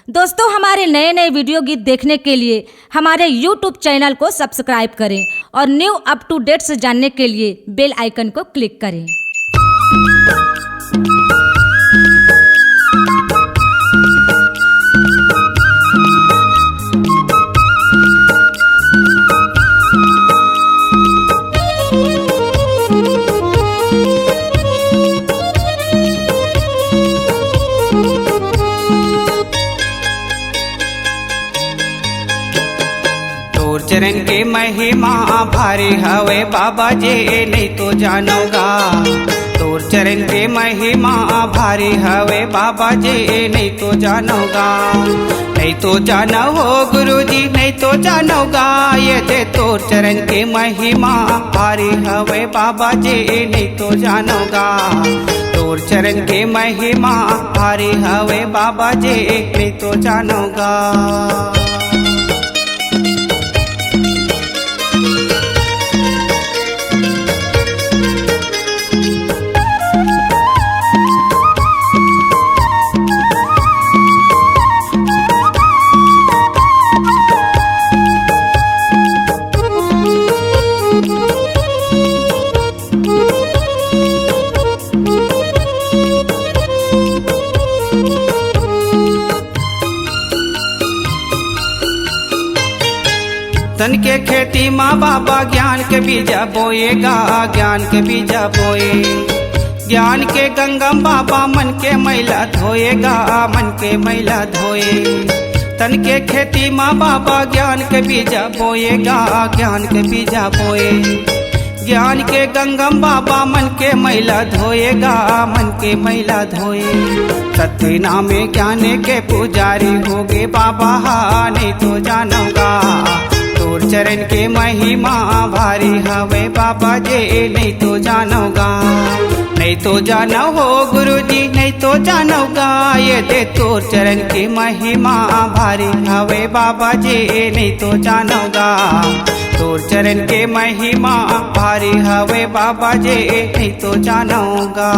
दोस्तों, हमारे नए नए वीडियो गीत देखने के लिए हमारे YouTube चैनल को सब्सक्राइब करें और न्यू अप टू डेट्स जानने के लिए बेल आइकन को क्लिक करें। चरण के महिमा भारी हवे बाबा जी नहीं तो जानोगा। तोर चरण के महिमा भारी हवे बाबा जी नहीं तो जानोगा। नहीं तो जानो हो गुरु जी नहीं तो जानोगा। ये दे तोर चरण के महिमा भारी हवे बाबा जी नहीं तो जानोगा। तोर चरण के महिमा भारी हवे बाबा जी नहीं तो जानोगा। धन के खेती माँ बाबा ज्ञान के बीजा बोएगा। ज्ञान के बीजा बोए ज्ञान के गंगम बाबा मन के मैला धोएगा। मन के मैला धोए धन के खेती माँ बाबा ज्ञान के बीजा बोएगा। ज्ञान के बीजा बोए ज्ञान के गंगम बाबा मन के मैला धोएगा। मन के मैला धोए सत्य नामे ज्ञान के पुजारी होगे बाबा नहीं तो जानोगा। तोर चरण के महिमा भारी हवे बाबा जी नहीं तो जानोगा। नहीं तो जानो हो गुरु जी नहीं तो जानोगा। ये दे तोर चरण की महिमा भारी हवे बाबा जी नहीं तो जानोगा। तोर चरण के महिमा भारी हवे बाबा जी नहीं तो जानोगा।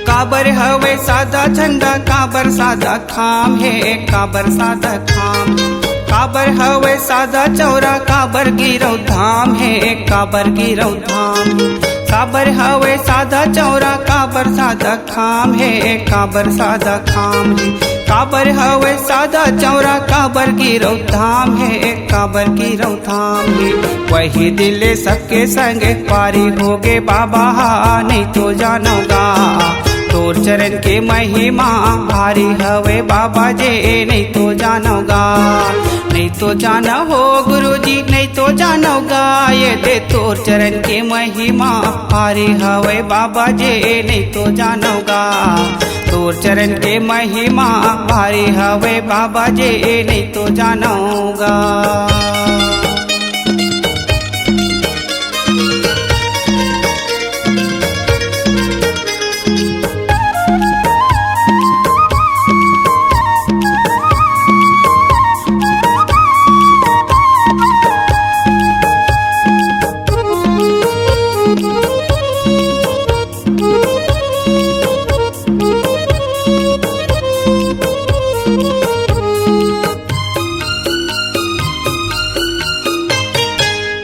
काबर हवे सादा झंडा काबर सादा खाम है। काबर सादा खाम काबर हवे सादा चौरा काबर गिरौ धाम है। काबर गिरौ धाम काबर हवे सादा चौरा काबर सादा खाम है। काबर सादा खाम है काबर हवे सादा चौरा काबर गिरौ धाम है। काबर गिरौ धाम है वही दिले सबके संग पारी होगे बाबा नहीं तो जानोगा। तोर चरण के महिमा भारी हवे बाबा जी नहीं तो जानोगा। नहीं तो जानो हो गुरु जी नहीं तो जानोगा। ये दे तोर चरण के महिमा भारी हवे बाबा जी नहीं तो जानोगा। तोर चरण के महिमा भारी हवे बाबा जी नहीं तो जानोगा।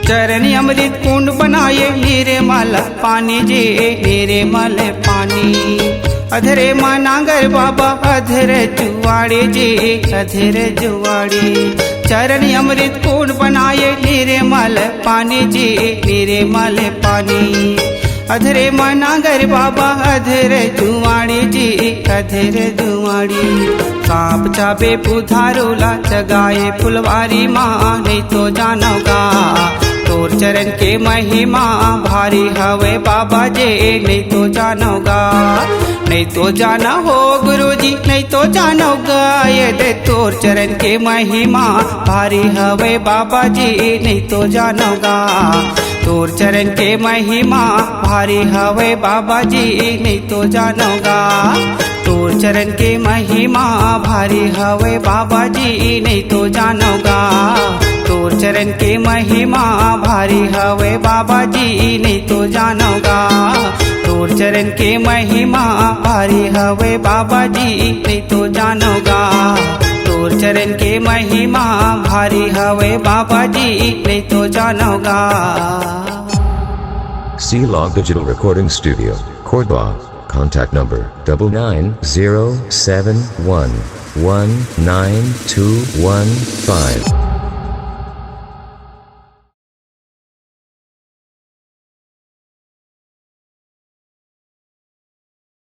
चरण अमृत कुंड बनाए मेरे मल पानी जी मेरे मल पानी। अधरे माँ नागर बाबा अधर जुआड़े जी अधर जुआड़े। चरण अमृत कुंड बनाए मेरे मल पानी जी मेरे मल पानी। अधरे मनागर बाबा अधरे जुवाड़ी जी अधरे जुवाड़ी सांप चाबे पुधारोला जगाए फुलवारी माँ नहीं तो जानोगा तोर चरण के महिमा भारी हवे बाबा जे नहीं तो जानोगा नहीं तो जाना हो गुरुजी नहीं तो जानोगा ये दे तोर चरण के महिमा भारी हवे बाबा जी नहीं तो जानोगा तोर चरण के महिमा भारी हवे बाबा जी नहीं तो जानोगा तोर चरण के महिमा भारी हवे बाबा जी नहीं तो जानोगा तोर चरण के महिमा भारी हवे बाबा जी नहीं तो जानोगा तोर चरण के महिमा भारी हवे बाबा जी नहीं तो जानोगा तोर चरण के महिमा भारी हवे बाबा जी नहीं तो जानोगा। C-Log Digital Recording Studio, Cordoba. Contact number 9907119215.